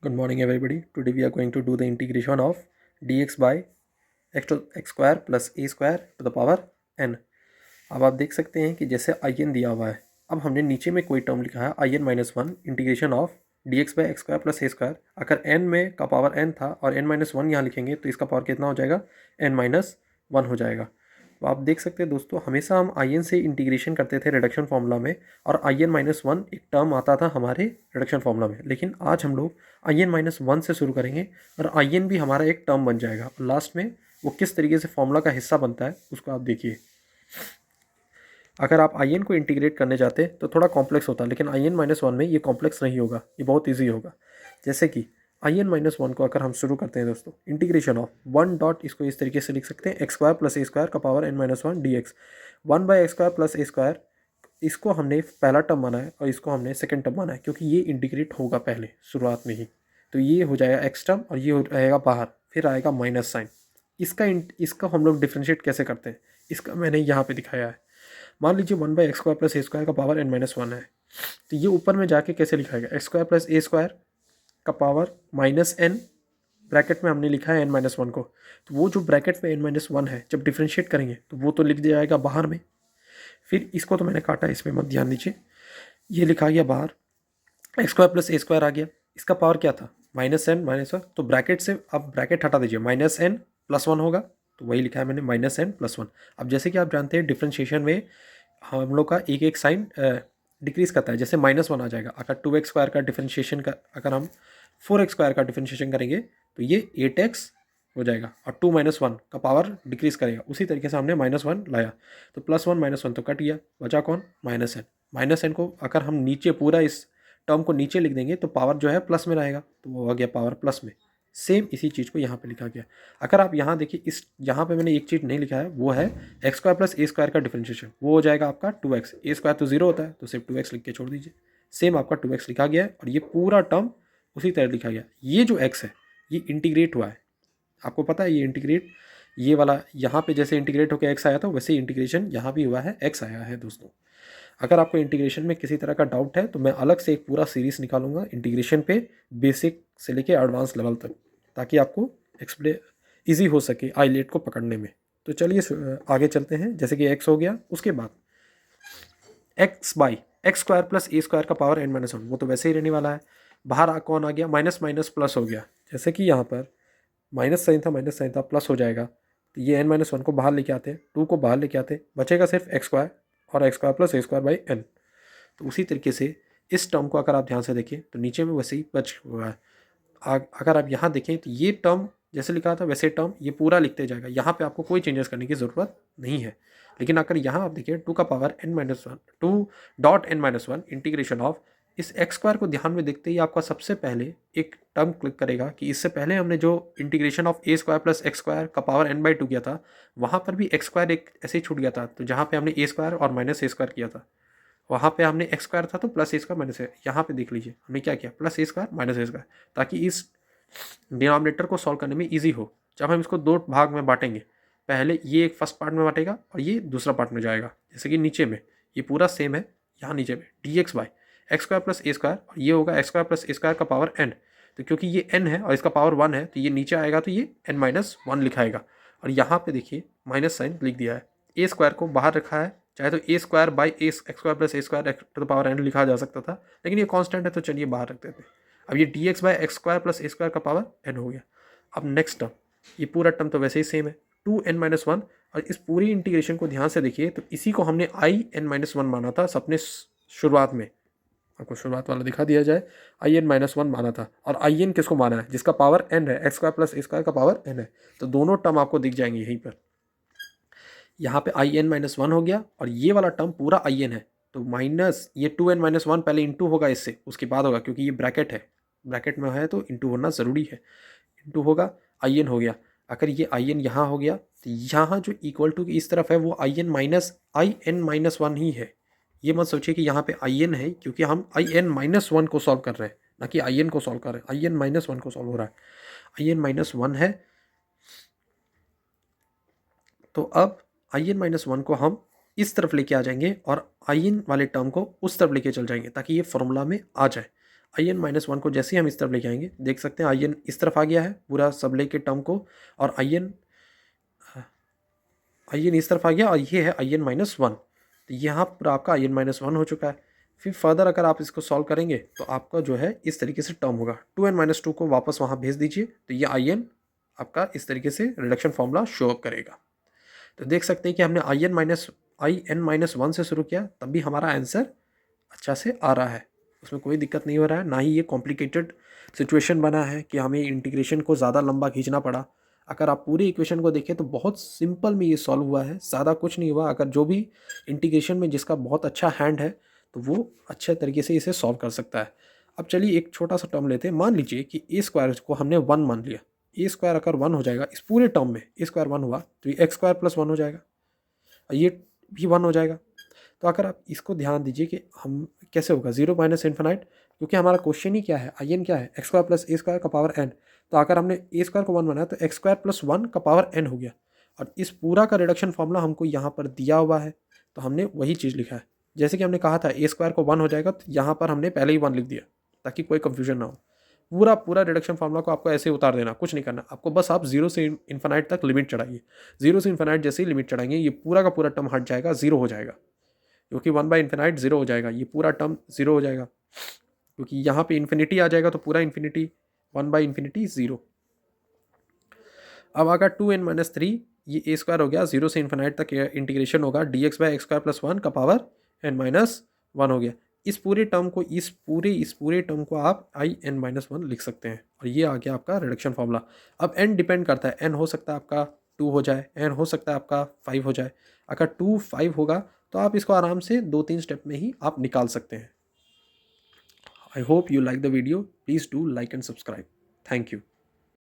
Good morning everybody. Today we are going to do the integration of dx by x square plus a square to the power n. अब आप देख सकते हैं कि जैसे in दिया हुआ है, अब हमने नीचे में कोई टर्म लिखा है in minus one integration of dx by x square plus a square. अगर n में का पावर n था और n माइनस वन यहाँ लिखेंगे तो इसका पावर कितना हो जाएगा, n माइनस वन हो जाएगा. तो आप देख सकते हैं दोस्तों, हमेशा हम आई एन से इंटीग्रेशन करते थे रिडक्शन फार्मूला में, और आई एन माइनस वन एक टर्म आता था हमारे रिडक्शन फार्मूला में. लेकिन आज हम लोग आई एन माइनस वन से शुरू करेंगे और आई एन भी हमारा एक टर्म बन जाएगा, और लास्ट में वो किस तरीके से फार्मूला का हिस्सा बनता है उसको आप देखिए. अगर आप आई एन को इंटीग्रेट करने जाते तो थोड़ा कॉम्प्लेक्स होता, लेकिन आई एन माइनस वन में ये कॉम्प्लेक्स नहीं होगा, ये बहुत ईजी होगा. जैसे कि आई एन माइनस वन को अगर हम शुरू करते हैं दोस्तों, इंटीग्रेशन ऑफ वन डॉट, इसको इस तरीके से लिख सकते हैं x square plus a square का power n minus one d x. One by x square plus a square, इसको हमने पहला टर्म माना है और इसको हमने सेकंड टर्म माना है, क्योंकि ये इंटीग्रेट होगा पहले शुरुआत में ही. तो ये हो जाएगा एक्स टर्म और ये हो जाएगा बाहर, फिर आएगा माइनस साइन. इसका हम लोग डिफ्रेंशिएट कैसे करते हैं, इसका मैंने यहाँ पे दिखाया है. मान लीजिए one by x square plus a square का पावर एन माइनस वन है, तो ये ऊपर में जाके कैसे लिखाएगा, x square plus a square का पावर माइनस एन, ब्रैकेट में हमने लिखा है एन माइनस वन को. तो वो जो ब्रैकेट में एन माइनस वन है जब डिफ्रेंशिएट करेंगे तो वो तो लिख दिया जाएगा बाहर में. फिर इसको तो मैंने काटा, इसमें मत ध्यान दीजिए, ये लिखा गया बाहर, x square plus a square आ गया. इसका पावर क्या था, माइनस एन माइनस वन. तो ब्रैकेट से अब ब्रैकेट हटा दीजिए, माइनस एन प्लस वन होगा, तो वही लिखा है मैंने माइनस एन प्लस वन. अब जैसे कि आप जानते हैं डिफ्रेंशिएशन में हम लोग का एक एक साइन डिक्रीज करता है. जैसे माइनस वन आ जाएगा, अगर टू एक्स स्क्वायर का डिफ्रेंशिएशन का, अगर हम फोर एक्स स्क्वायर का डिफ्रेंशिएशन करेंगे तो ये एट एक्स हो जाएगा, और टू माइनस वन का पावर डिक्रीज करेगा. उसी तरीके से हमने माइनस वन लाया, तो प्लस वन माइनस वन तो कट गया, बचा कौन, माइनस एन. माइनस एन को अगर हम नीचे पूरा इस टर्म को नीचे लिख देंगे तो पावर जो है प्लस में रहेगा, तो वो आ गया पावर प्लस में. सेम इसी चीज़ को यहाँ पे लिखा गया. अगर आप यहाँ देखिए, इस यहाँ पे मैंने एक चीज़ नहीं लिखा है, वो है x square plus a square का डिफरेंशिएशन, वो हो जाएगा आपका टू एक्स. ए स्क्वायर तो जीरो होता है, तो सिर्फ टू एक्स लिख के छोड़ दीजिए. सेम आपका टू एक्स लिखा गया है, और ये पूरा टर्म उसी तरह लिखा गया. ये जो एक्स है ये इंटीग्रेट हुआ है, आपको पता है ये इंटीग्रेट, ये वाला यहाँ पे जैसे इंटीग्रेट होकर एक्स आया था वैसे इंटीग्रेशन यहाँ भी हुआ है, एक्स आया है दोस्तों. अगर आपको इंटीग्रेशन में किसी तरह का डाउट है तो मैं अलग से एक पूरा सीरीज़ निकालूंगा इंटीग्रेशन पे, बेसिक से लेके एडवांस लेवल तक, ताकि आपको एक्सप्लेन ईजी हो सके आईलेट को पकड़ने में. तो चलिए आगे चलते हैं. जैसे कि एक्स हो गया, उसके बाद x by x square plus a square का पावर एन माइनस वन, वो तो वैसे ही रहने वाला है. बाहर कौन आ गया, माइनस माइनस प्लस हो गया. जैसे कि यहाँ पर माइनस साइन था प्लस हो जाएगा, तो ये एन माइनस वन को बाहर लेके आते हैं, टू को बाहर लेके आते हैं, बचेगा सिर्फ एक्स स्क्वायर और x square plus a square by n. तो उसी तरीके से इस टर्म को अगर आप ध्यान से देखें तो नीचे में वैसे ही बच हुआ है. अगर आप यहाँ देखें तो ये टर्म जैसे लिखा था वैसे टर्म ये पूरा लिखते जाएगा, यहाँ पे आपको कोई चेंजेस करने की ज़रूरत नहीं है. लेकिन अगर यहाँ आप देखिए टू का power n minus one, two dot n minus one integration of, इस एक्स स्क्वायर को ध्यान में देखते ही आपका सबसे पहले एक टर्म क्लिक करेगा कि इससे पहले हमने जो integration of A square plus x square का पावर एन बाई टू किया था, वहाँ पर भी एक्स स्क्वायर एक ऐसे ही छूट गया था. तो जहाँ पे हमने ए स्क्वायर और माइनस ए स्क्वायर किया था, वहाँ पे हमने एक्स स्क्वायर था तो प्लस ए स्क्वायर माइनस ए. यहाँ पे देख लीजिए हमने क्या किया, plus a square minus A square, ताकि इस डिनोमिनेटर को सॉल्व करने में ईजी हो. जब हम इसको दो भाग में बांटेंगे, पहले ये एक फर्स्ट पार्ट में बांटेगा और ये दूसरा पार्ट में जाएगा. जैसे कि नीचे में ये पूरा सेम है, यहाँ नीचे में D x by x square plus a square, और ये होगा x square plus a square का पावर एन. तो क्योंकि ये एन है और इसका पावर वन है, तो ये नीचे आएगा तो ये एन माइनस वन लिखाएगा. और यहाँ पे देखिए माइनस साइन लिख दिया है. ए स्क्वायर को बाहर रखा है, चाहे तो a square by a x square plus a square to the power n लिखा जा सकता था, लेकिन ये कांस्टेंट है तो चलिए बाहर रख देते हैं. अब ये D x by x square plus a square का पावर एन हो गया. अब नेक्स्ट टर्म, ये पूरा टर्म तो वैसे ही सेम है, टू एन माइनस वन. और इस पूरी इंटीग्रेशन को ध्यान से देखिए तो इसी को हमने आई एन माइनस वन माना था अपने शुरुआत में. आपको शुरुआत वाला दिखा दिया जाए, आई एन माइनस वन माना था. और आई एन किसको माना है, जिसका पावर एन है, x square plus a square का पावर एन है. तो दोनों टर्म आपको दिख जाएंगे यहीं पर. यहाँ पे आई एन माइनस वन हो गया और ये वाला टर्म पूरा आई एन है, तो माइनस ये टू एन माइनस वन पहले इंटू होगा इससे, उसके बाद होगा, क्योंकि ये ब्रैकेट है, ब्रैकेट में है तो इंटू होना ज़रूरी है. इंटू होगा, आई एन हो गया. अगर ये आई एन यहाँ हो गया तो यहाँ जो इक्वल टू की इस तरफ है वो आई एन माइनस वन ही है. ये मत सोचिए कि यहाँ पे आई एन है, क्योंकि हम आई एन माइनस वन को सॉल्व कर रहे हैं, ना कि आई एन को सॉल्व कर रहे हैं. आई एन माइनस वन को सॉल्व हो रहा है, आई एन माइनस वन है. तो अब आई एन माइनस वन को हम इस तरफ लेके आ जाएंगे और आई एन वाले टर्म को उस तरफ लेके चल जाएंगे, ताकि ये फॉर्मूला में आ जाए. आई एन माइनस वन को जैसे ही हम इस तरफ लेके आएंगे, देख सकते हैं आई एन इस तरफ आ गया है पूरा सब ले के टर्म को, और आई एन इस तरफ आ गया, और ये है आई एन माइनस वन। तो यहाँ पर आपका आई एन माइनस वन हो चुका है। फिर फर्दर अगर आप इसको सॉल्व करेंगे तो आपका जो है इस तरीके से टर्म होगा, टू एन माइनस टू को वापस वहाँ भेज दीजिए, तो ये आई एन आपका इस तरीके से रिडक्शन फॉर्मूला शो अप करेगा। तो देख सकते हैं कि हमने आई एन माइनस वन से शुरू किया, तब भी हमारा आंसर अच्छा से आ रहा है, उसमें कोई दिक्कत नहीं हो रहा है, ना ही ये कॉम्प्लिकेटेड सिचुएशन बना है कि हमें इंटीग्रेशन को ज़्यादा लंबा खींचना पड़ा। अगर आप पूरी इक्वेशन को देखें तो बहुत सिंपल में ये सॉल्व हुआ है, ज़्यादा कुछ नहीं हुआ। अगर जो भी इंटीग्रेशन में जिसका बहुत अच्छा हैंड है तो वो अच्छे तरीके से इसे सॉल्व कर सकता है। अब चलिए एक छोटा सा टर्म लेते हैं। मान लीजिए कि ए स्क्वायर को हमने वन मान लिया, ए स्क्वायर अगर वन हो जाएगा इस पूरे टर्म में, ए स्क्वायर वन हुआ तो ये एक्स स्क्वायर प्लस वन हो जाएगा, और ये भी वन हो जाएगा। तो अगर आप इसको ध्यान दीजिए कि हम कैसे होगा, जीरो माइनस इन्फिनाइट, क्योंकि हमारा क्वेश्चन ही क्या है, आई एन क्या है, x square plus a square का पावर एन। तो अगर हमने ए स्क्वायर को वन बनाया तो एक्स स्क्वायर प्लस वन का पावर एन हो गया, और इस पूरा का रिडक्शन फॉर्मूला हमको यहाँ पर दिया हुआ है, तो हमने वही चीज़ लिखा है। जैसे कि हमने कहा था ए स्क्वायर को वन हो जाएगा, तो यहाँ पर हमने पहले ही वन लिख दिया ताकि कोई कंफ्यूजन ना हो। पूरा रिडक्शन फार्मूला को आपको ऐसे उतार देना, कुछ नहीं करना आपको, बस आप जीरो से इन्फिनाइट तक लिमिट चढ़ाइए। जीरो से इन्फिनाइट जैसे ही लिमिट चढ़ाएंगे ये पूरा का पूरा टर्म हट जाएगा, जीरो हो जाएगा, क्योंकि वन बाई इन्फिनाइट जीरो हो जाएगा, ये पूरा टर्म जीरो हो जाएगा, क्योंकि यहाँ पे इन्फिनिटी आ जाएगा तो पूरा infinity, one by infinity zero. अब अगर टू एन माइनस थ्री, ये ए स्क्वायर हो गया, जीरो से इन्फिनाइट तक इंटीग्रेशन होगा D x by x square plus one का पावर एन माइनस वन हो गया। इस पूरे टर्म को इस पूरे टर्म को आप आई एन माइनस वन लिख सकते हैं, और ये आ गया आपका रिडक्शन फॉर्मूला। अब एन डिपेंड करता है, एन हो सकता है आपका टू हो जाए, एन हो सकता है आपका फाइव हो जाए। अगर टू फाइव होगा तो आप इसको आराम से 2-3 स्टेप में ही आप निकाल सकते हैं। I hope you like the video, please do like and subscribe. Thank you.